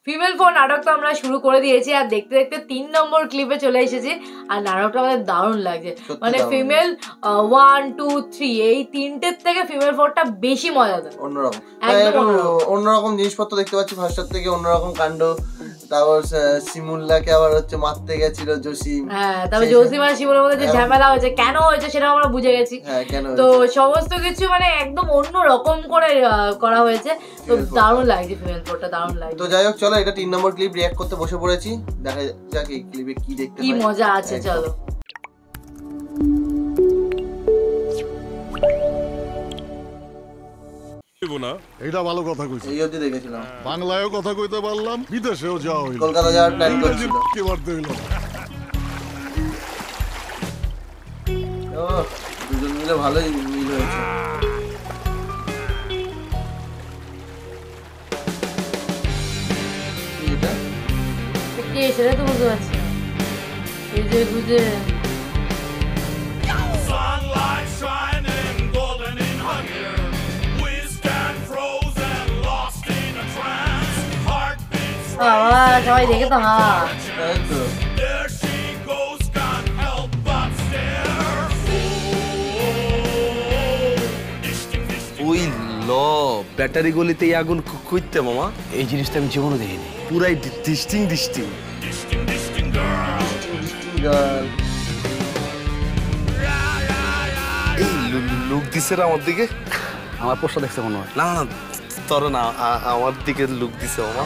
Female 4 নাটক তো আমরা শুরু করে দিয়েছি আর দেখতে দেখতে 3 নম্বর ক্লিপে চলে এসেছি আর নাটকটা আমাদের দারুণ লাগছে মানে ফিমেল 1 2 3 এই তিনটের থেকে ফিমেল 4টা বেশি মজাদার অন্যরকম অন্যরকম জিনিসপত্র দেখতে পাচ্ছি ফার্স্টার থেকে অন্যরকম কাণ্ড তারপর সিমুল্লাকে আবার হচ্ছে মারতে গেছিল জসিম হ্যাঁ তারপর জসিম আর শিমুলের মধ্যে যে ঝামেলা হয়েছে কেন হয়েছে সেটা আমরা বুঝে গেছি তো সমস্ত কিছু মানে একদম অন্য রকম করে করা হয়েছে তো দারুণ লাগছে ফিমেল 4টা দারুণ লাগছে তো যাই হোক চলো এটা 3 নম্বর ক্লিপ রিঅ্যাক্ট করতে বসে পড়েছি দেখা যাক এই ক্লিপে কি দেখতে কি মজা আছে চলো এটা ভালো কথা কইছি এই অবধি দেখেছিলাম বাংলায়ও কথা কইতে পারলাম বিদেশেও যাওয়া হইল কলকাতা যাওয়ার প্ল্যান করছিল কি করতে হইল ও দুজন মিলে ভালোই মিল হয়েছে এটা কে সেটা তো বুঝতে পারছি এই যে বুঝে সবাই দেখে তো ওই ল ব্যাটারি গলিতে আগুন খুঁজতে মামা এই জিনিসটা আমি জীবনে দেখিনি পুরাই ডিস্টিং এই লুক দিছে আমার দিকে আমার পোস্টটা দেখতে মনে হয় না না তোর না আমার দিকে লুক দিছে মামা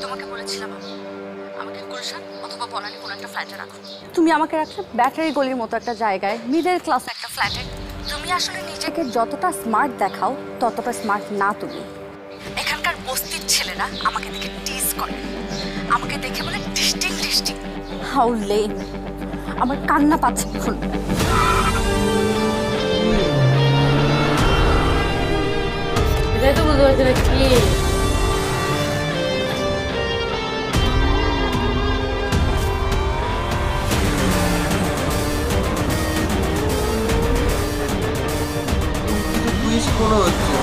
তোমাকে বলেছিলাম আমাকে গুলশান অথবা বনানী কোনো একটা ফ্ল্যাটে রাখো তুমি আমাকে রাখলে ব্যাটারি গলির মতো একটা জায়গায় মিডল ক্লাস একটা ফ্ল্যাটে তুমি আসলে নিজেকে যতটা স্মার্ট দেখাও ততটা স্মার্ট না তুমি এখানকার বস্তির ছেলেরা আমাকে দেখে টিজ করে আমাকে দেখে বলে ডিস্টিং হাউ লেম আমার কান্না পাচ্ছে এখন এটাই তো বুঝতে পারছি না কি কোনো হচ্ছে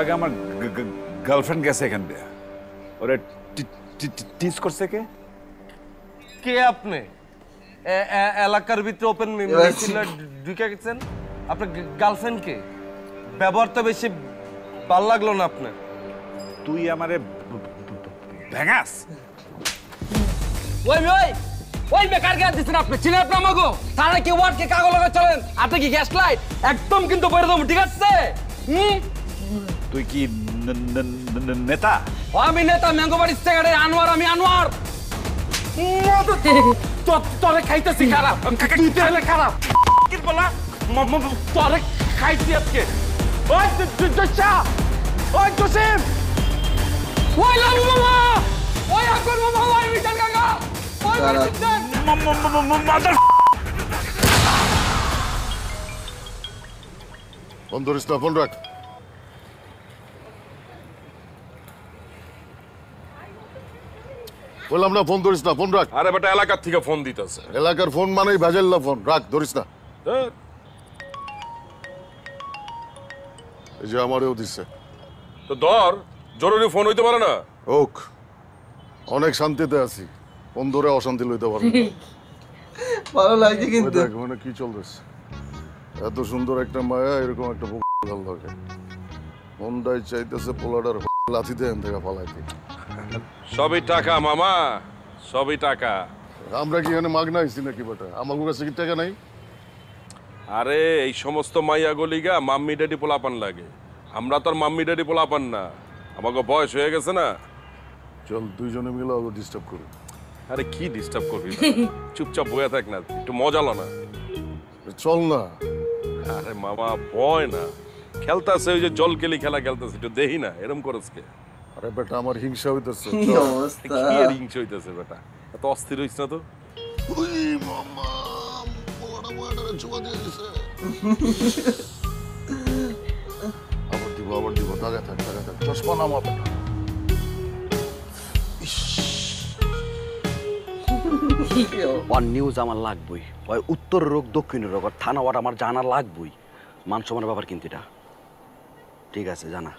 আগে আমার গার্লফ্রেন্ড গেছে এখান দিয়ে ওরে টিজ করছে কে কে আপনি এলাকার ভিতরে ওপেন ঢুকে গেছেন আপনার গার্লফ্রেন্ড কে ব্যবহার তো বেশি ভাল লাগলো না আপনার তুই আমারে ভেঙাস ওই বেকার গ্যাস দিচ্ছেন আপনি চিনেন আপনি আমাকে তাহলে কি ওয়ার্ড কে কাগজ লাগা চলেন আপনি কি গ্যাস লাইট একদম কিন্তু বলে দেবো ঠিক আছে তুই কি নেতা আমি নেতা ম্যাঙ্গোবাড়ির সেক্রেটারি আনোয়ার আমি আনোয়ার তোরে খাইতেছি খারাপ তুই তাহলে খারাপ কি বলা তোরে খাইছি আজকে ওই জোসা ওই জোসেফ ওই লালু মামা ওই আকবর মামা ওই মিটান কাকা ওই মাদার ফোন ধরিস না ফোন রাখ বললাম না ফোন ধরিস না ফোন রাখ আরে বেটা এলাকার থেকে ফোন দিতেছে এলাকার ফোন মানেই ভেজাল্লা ফোন রাখ ধরিস না এই যে আমারও দিচ্ছে তো ধর জরুরি ফোন হইতে পারে না হোক অনেক শান্তিতে আছি ফোন ধরে অশান্তি লইতে পারবো ভালো লাগছে ওই কিন্তু দেখ মানে কি চলতেছে, এত সুন্দর একটা মায়া এরকম একটা ভালো লাগে, মনটাই চাইতেছে পোলাটার লাথি দেন থেকে পালাইতে। সবই টাকা মামা, সবই টাকা। আমরা কি এখানে মাগনা আইছি নাকি বেটা? আমার কাছে কি টাকা নাই? আরে এই সমস্ত মাইয়া গলিগা মাম্মি ড্যাডি পোলাপান লাগে, আমরা তো আর মাম্মি ড্যাডি পোলাপান না, আমাকে বয়স হয়ে গেছে না। চল দুইজনে মিলে ওকে ডিস্টার্ব করি। আরে কি ডিস্টার্ব করবি না? চুপচাপ বয়ে থাক না, একটু মজা লো না। চল না। আরে মামা ভয় না, খেলতেছে ওই যে জল কেলি খেলা খেলতেছে, একটু দেখি না এরম করেছে। আরে বেটা আমার হিংসা হইতেছে। কি অবস্থা কি আর হিংসা হইতেছে বেটা, এত অস্থির হইস না তো। আবার দিব দাগা থাক চশমা নামা বেটা। ওয়ান নিউজ আমার লাগবই, ওই উত্তর রোগ দক্ষিণের রোগ থানা ওয়াট আমার জানা লাগবই। মান সম্মানের ব্যাপার কিন্তু এটা ঠিক আছে জানা।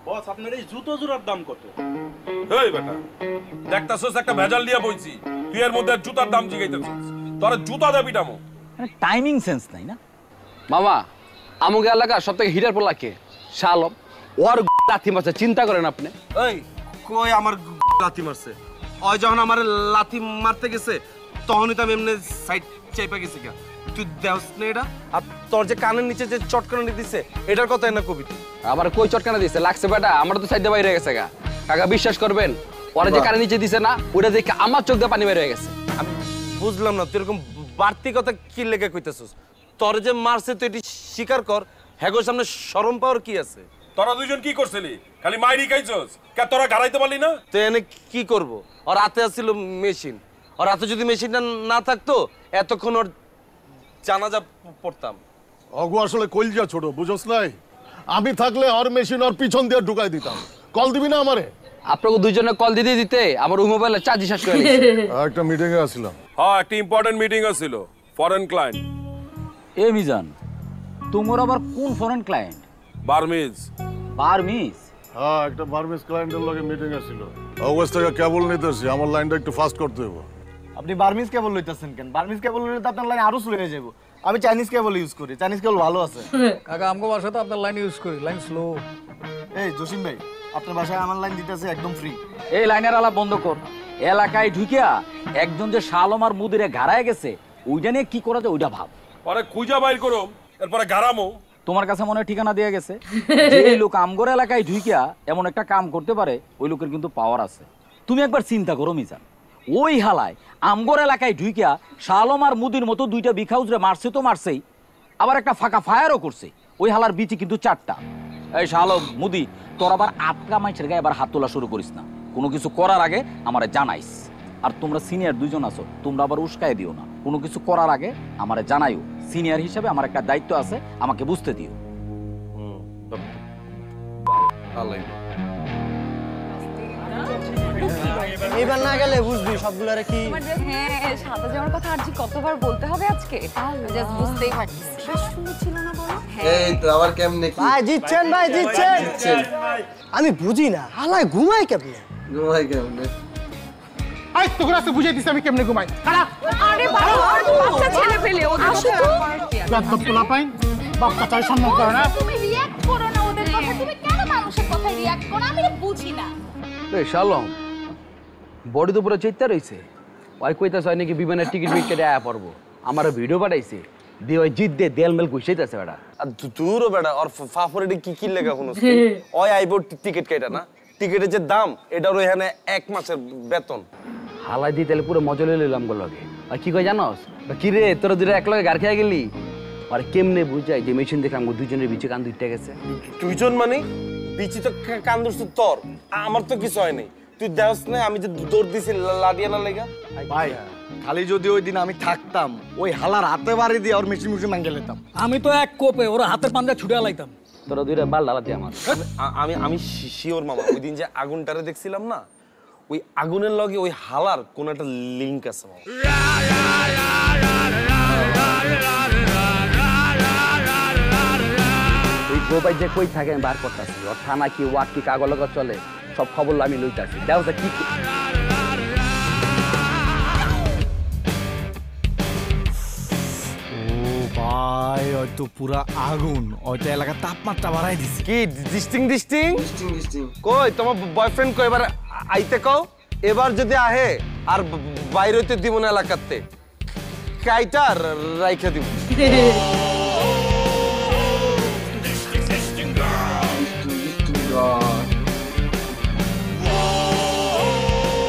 বস আপনার এই জুতো জোড়ার দাম কত? এই বেটা দেখতাছস একটা ভেজাল দিয়া বইছি, তুই এর মধ্যে জুতার দাম জিগাইতেছস, তোর জুতা দেবি টামো। টাইমিং সেন্স নাই না মামা। আমাকে এলাকা সব থেকে হিটার পড়লা কে? শালম। ওর লাথি মারছে, চিন্তা করেন আপনি। এই কই আমার লাথি মারছে? ওই যখন আমার লাথি মারতে গেছে তখনই তো আমি এমনি সাইড চাইপা গেছি। কা তুই দেওস না এটা? আর তোর যে কানের নিচে যে চটকানি দিছে এটার কথাই না কবি? আবার কই চটকানা দিছে লাগছে বেটা? আমার তো সাইডে বাইরে গেছে গা। কাকা বিশ্বাস করবেন, ওরা যে কানের নিচে দিছে না ওটা দেখে আমার চোখ দিয়ে পানি বের হয়ে গেছে। আমি বুঝলাম না তুই এরকম বাড়তি কথা কি লেগে কইতেছস? তোর যে মারছে তুই এটি স্বীকার কর। হ্যাগোর সামনে শরম পাওয়ার কি আছে? তোরা দুইজন কি করছিলি? খালি মাইরি খাইছস, কে তোরা গাড়াইতে পারলি না? তো এনে কি করব? ওর হাতে আসছিল মেশিন, ওর হাতে যদি মেশিনটা না থাকতো এতক্ষণ ওর জানাজা পড়তাম। অগু আসলে কইলজা ছোট, বুঝছস নাই? আমি থাকলে আর মেশিন আর পিছন দিয়ে ঢুকাই দিতাম। কল দিবি না আমারে? আপনাকে দুইজনে কল দিতে দিতে আমার ওই মোবাইলে চার্জ শেষ করে গেছে। একটা মিটিং এ আসছিলাম। হ্যাঁ একটা ইম্পর্টেন্ট মিটিং আছিল, ফরেন ক্লায়েন্ট। এ মিজান, তোমার আবার কোন ফরেন ক্লায়েন্ট? বার্মিজ। বার্মিজ? হ্যাঁ একটা বার্মিজ ক্লায়েন্টের লগে মিটিং আছিল। অগস্ট থেকে কেবল নিতেছি, আমার লাইনটা একটু ফাস্ট করতে হবে। আপনি বার্মিজ কেবল লইতেছেন কেন? বার্মিজ কেবল লইলে তো আপনার লাইন আরো স্লো হয়ে যাবো। আমি চাইনিজ কেবল ইউজ করি, চাইনিজ কেবল ভালো আছে। কাকা আমগো বাসায় তো আপনার লাইন ইউজ করি, লাইন স্লো। এই জসিম ভাই, আপনার বাসায় আমার লাইন দিতেছে একদম ফ্রি। এই লাইনের আলাপ বন্ধ কর। এলাকায় ঢুকিয়া একজন যে শালম আর মুদিরে ঘাড়ায় গেছে ওইটা নিয়ে কি করা যায় ওইটা ভাব। পরে খুঁজা বাইর করো, এরপরে গারামো। তোমার কাছে মনে হয় ঠিকানা দিয়ে গেছে। যে লোক আমগর এলাকায় ঢুকিয়া এমন একটা কাম করতে পারে ওই লোকের কিন্তু পাওয়ার আছে। তুমি একবার চিন্তা করো মিজান, ওই হালায় আমগর এলাকায় ঢুকিয়া শালম আর মুদির মতো দুইটা বিখাউজরে মারছে তো মারছেই, আবার একটা ফাঁকা ফায়ারও করছে। ওই হালার বিচি কিন্তু 4টা। এই শালম মুদি, তোর আবার আটকা মাইছের গায়ে আবার হাত তোলা শুরু করিস না। কোনো কিছু করার আগে আমারে জানাইস। আর তোমরা সিনিয়র দুইজন আছো, তোমরা আবার উস্কায় দিও না। কোনো কিছু করার আগে আমারে জানাইও। সিনিয়র হিসেবে আমার একটা দায়িত্ব আছে, আমাকে বুঝতে দিও। এইবার না গেলে বুঝবি সবগুলোরে কি। হ্যাঁ, সাদা জামার কথা আর জি কতবার বলতে হবে আজকে? জাস্ট বুঝতেই পারছি। বেশ সুন্দর ছিল না বলো? এই তো আবার কেমনে কি ভাই জিতছেন, ভাই জিতছেন। আমি বুঝি না হালায় ঘুমাই কেমনে? ঘুমাই কেমনে? আই তো গ্লাসে বুঝাই দিছি আমি কেমনে ঘুমাই। খারাপ। আরে বাবা, বাচ্চা ছেলে পেলে ওদের আসো তো। গাদ্দার পোলা পাইন বাচ্চা চাই সম্মান করে না। তুমি রিঅ্যাক্ট করো না ওদের কথা। তুমি কেন মানুষের কথায় রিঅ্যাক্ট করো? আমি বুঝি না। এই শালম বডি তো পুরো চেষ্টা রয়েছে। ওই কইতাছে হয় নাকি বিমানের টিকিট বিট কেটে আয়া পড়বো। আমার ভিডিও পাঠাইছে দিয়ে ওই জিত দিয়ে দেল মেল ঘুষাইতেছে বেটা। আর দূরও বেটা ওর ফাফরে কি লেখা কোনো ওই আইবো টিকিট কেটে না, টিকিটের যে দাম এটা ওর এখানে 1 মাসের বেতন। হালাই দিয়ে তাহলে পুরো মজা লইলাম লইলাম লগে। আর কি কই জানোস কি রে, তোরা দুটো এক লগে গার খেয়ে গেলি। আর কেমনে বুঝাই যে মেশিন দেখে আমার দুইজনের বিচে কান দুইটা গেছে। দুইজন মানে বিচি তো কান ধরছ তোর, আমার তো কিছু হয় নাই। তুই দেওস না আমি যে দৌড় দিছি লাডিয়ানা লেগা। ভাই খালি যদি ওই দিন আমি থাকতাম ওই হালার হাতে বাড়ি দিয়ে ওর মেশিন মুশিন ভাঙে লেতাম। আমি তো এক কোপে ওর হাতের পাঞ্জা ছুটে লাইতাম। তোরা দুইটা বাল ডালাতে আমার। আমি শিওর মামা ওই দিন যে আগুনটারে দেখছিলাম না, ওই আগুনের লগে ওই হালার কোন একটা লিংক আছে মামা। ওই গোপাই যে কই থাকে বার করতেছি, ওর থানা কি ওয়ার্ড কি কাগজ লগা চলে সব খবর আমি লইতাছি দেখো যে কি ভাই হয়তো পুরা আগুন হয়তো এলাকার তাপমাত্রা বাড়াই দিছে কি ডিস্টিং কই তোমার বয়ফ্রেন্ড কই এবার আইতে কও এবার যদি আহে আর বাইরে হইতে দিব না এলাকাতে কাইটা রাইখা দিব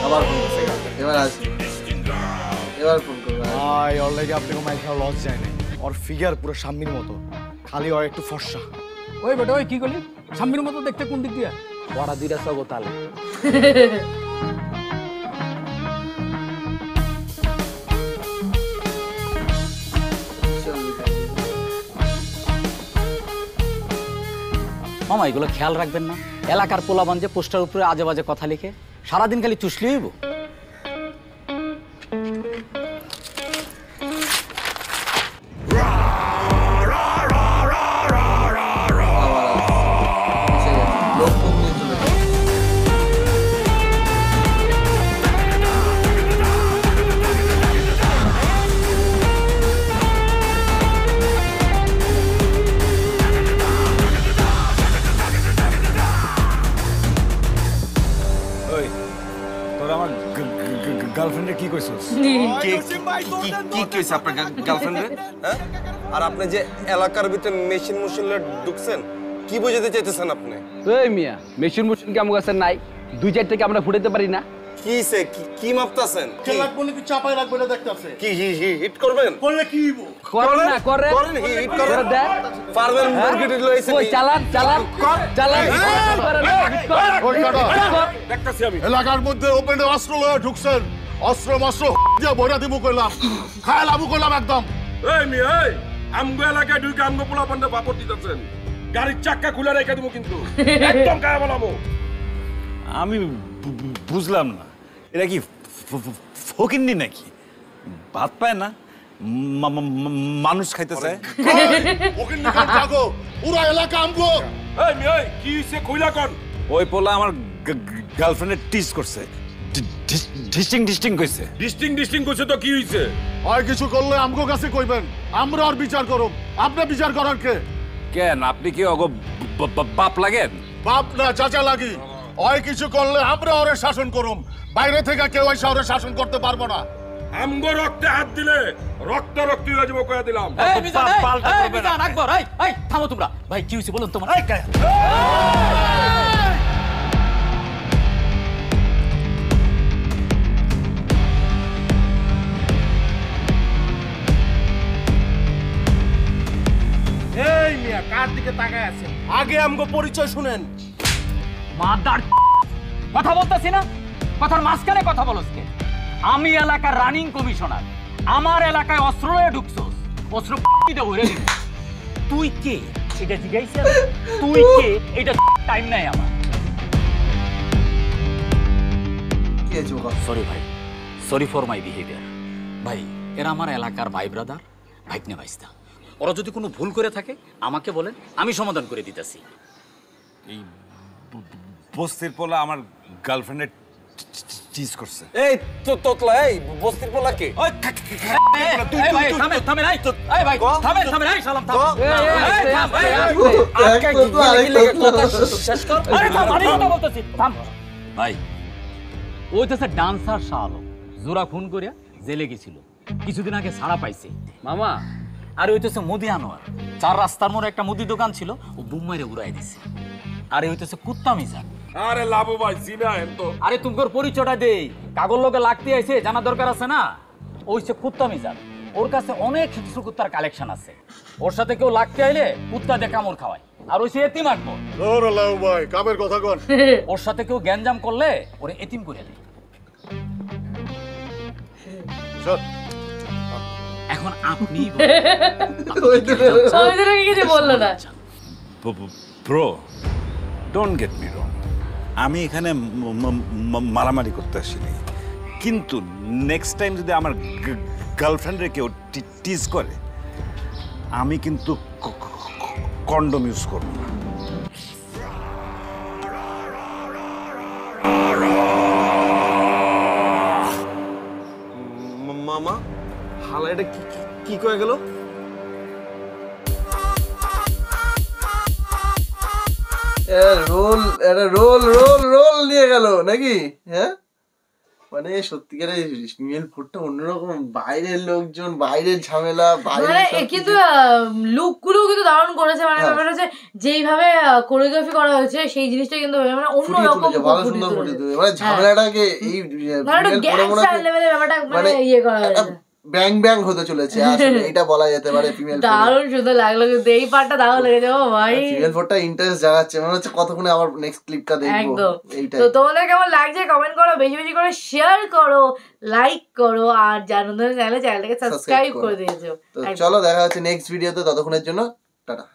আবার ফোন করছে এবার আসি এবার ফোন করবে ভাই অলরেডি আপনাকে মাইক খাওয়া লস যায় না ওর ফিগার পুরো সাম্মির মতো খালি ওর একটু ফর্সা ওই বেটা ওই কি করলি সাম্মির মতো দেখতে কোন দিক দিয়ে ওরা দুইটা সগো তালে মামা এগুলো খেয়াল রাখবেন না এলাকার পোলাবান যে পোস্টার উপরে আজে বাজে কথা লিখে সারাদিন খালি চুষলি হইব গার্লফ্রেন্ডে কি কইছস কি কইছে আপনার গার্লফ্রেন্ডে হ্যাঁ আর আপনি যে এলাকার ভিতরে মেশিন ঢুকছেন কি বুঝাতে চাইতেছেন আপনি এই মিয়া মেশিন কি আমার কাছে নাই দুই চার থেকে আমরা ফুটাইতে পারি না কিসে কি মাপতাছেন কে লাগবো নাকি চাপাই রাখবে না দেখতাছে কি হিট করবেন করলে কি হইব করে না করে করেন হিট করেন পারবেন মুরগিটি লইছেন ওই চালান দেখতাছি আমি এলাকার মধ্যে ওপেনে অস্ত্র লয়ে ঢুকছেন অস্ত্র মস্ত্র দিয়ে ভরা দিব কইলাম খায়াল আবু কইলাম একদম এই মিয়া এই আমগো এলাকায় ঢুকে আমগো পোলা পান্ডা বাপর দিতেছেন গাড়ির চাক্কা খুলে রেখে দেবো কিন্তু একদম গায়ে বলাবো আমি বুঝলাম না এরা কি ফকিন্নি নাকি ভাত পায় না মানুষ খাইতে চায় ফকিন্নি কাট জাগো পুরো এলাকা আমগো এই মিয়া এই কি হইছে কইলা কোন ওই পোলা আমার গার্লফ্রেন্ডে টিজ করছে ডিস্টিং কইছে ডিস্টিং কইছে তো কি হইছে আর কিছু করলে আমগো কাছে কইবেন আমরা আর বিচার করব আপনি বিচার করার কে কেন আপনি কি অগো বাপ লাগেন বাপ না চাচা লাগি ওই কিছু করলে আমরা ওরে শাসন করুম বাইরে থেকে কেউ এসে ওরে শাসন করতে পারবো না আমগো রক্তে হাত দিলে রক্ত হয়ে যাবো কইয়া দিলাম এই মিজান আকবর এই থামো তোমরা ভাই কি হইছে বলুন তোমার এই মিয়া কার দিকে তাকায় আছেন আগে আমগো পরিচয় শুনেন মাদার কথা বলতেছি না কথার মাঝখানে কথা বলছ কে আমি এলাকার রানিং কমিশনার আমার এলাকায় অস্ত্র লয়ে ঢুকছস অস্ত্র পিতে ভরে দিবি তুই কে এটা জিজ্ঞাসা তুই কে এটা টাইম নাই আমার কি আছে বাবা সরি ভাই সরি ফর মাই বিহেভিয়ার ভাই এরা আমার এলাকার ভাই ব্রাদার ভাইকনে ভাইস্তা ওরা যদি কোনো ভুল করে থাকে আমাকে বলেন আমি সমাধান করে দিতেছি এই বস্তির পোলা আমার গার্লফ্রেন্ডে টিজ করছে এই তো তোতলা এই বস্তির পোলা কে ওই এই ভাই থামে নাই এই ভাই থামে নাই সালাম থাম ভাই ওই তো ডান্সার শাহ জোড়া খুন করিয়া জেলে গেছিল কিছুদিন আগে ছাড়া পাইছে মামা আর হইতেছে মুদি আনোয়ার 4 রাস্তার মোড়ে একটা মুদি দোকান ছিল ও বুম মাইরে উড়াই দিছে আর হইতেছে কুত্তা মিজান আরে লাভো ভাই সিনা এম তো আরে তোমার পরিচয়টা দেই কাগজ লোকে লাগতে আইছে জানা দরকার আছে না ওইছে কুত্তা মিজান ওর কাছে অনেক কিছু কুত্তার কালেকশন আছে ওর সাথে কেউ লাগতে আইলে কুত্তা দিয়ে কামড় খাওয়ায় আর ওইছে এতিম আকবর ওরে লাউ ভাই কামের কথা কোন ওর সাথে কেউ গ্যাঞ্জাম করলে ওরে এতিম করে দেয় চল এখন আপনি কিছু বললো না ব্রো ডোন্ট গেট মি রং আমি এখানে মারামারি করতে আসিনি কিন্তু নেক্সট টাইম যদি আমার গার্লফ্রেন্ডে কেউ টিজ করে আমি কিন্তু কন্ডম ইউজ করব না শালা এটা কি কয়ে গেল? রোল রোল রোল রোল নিয়ে গেল নাকি? হ্যাঁ মানে সত্যিকারের ফিমেল ফুডটা অন্যরকম, বাইরের লোকজন, বাইরের ঝামেলা, মানে কিন্তু লুক গুলো কিন্তু দারুণ করেছে। মানে ব্যাপারটা হচ্ছে যেইভাবে কোরিওগ্রাফি করা হয়েছে সেই জিনিসটা কিন্তু মানে অন্যরকম ভালো সুন্দর ফুটে তুলেছে। মানে ঝামেলাটাকে এই ব্যাপারটা মানে ইয়ে করা হয়েছে, ব্যাং ব্যাং হতে চলেছে আসলে, এটা বলা যেতে পারে। ফিমেল দারুণ সুন্দর লাগলো কিন্তু এই পার্টটা দারুণ লেগেছে। ও ভাই ফিমেল ফুডটা ইন্টারেস্ট জাগাচ্ছে, মনে হচ্ছে কতক্ষণে আবার নেক্সট ক্লিপটা দেখবো। একদম। এইটাই। তো তোমাদের কেমন লাগছে কমেন্ট করো, বেশি বেশি করে শেয়ার করো, লাইক করো, আর যারা নতুন চ্যানেলটাকে সাবস্ক্রাইব করে দিয়েছো। তো চলো দেখা হচ্ছে নেক্সট ভিডিওতে, ততক্ষণের জন্য টাটা।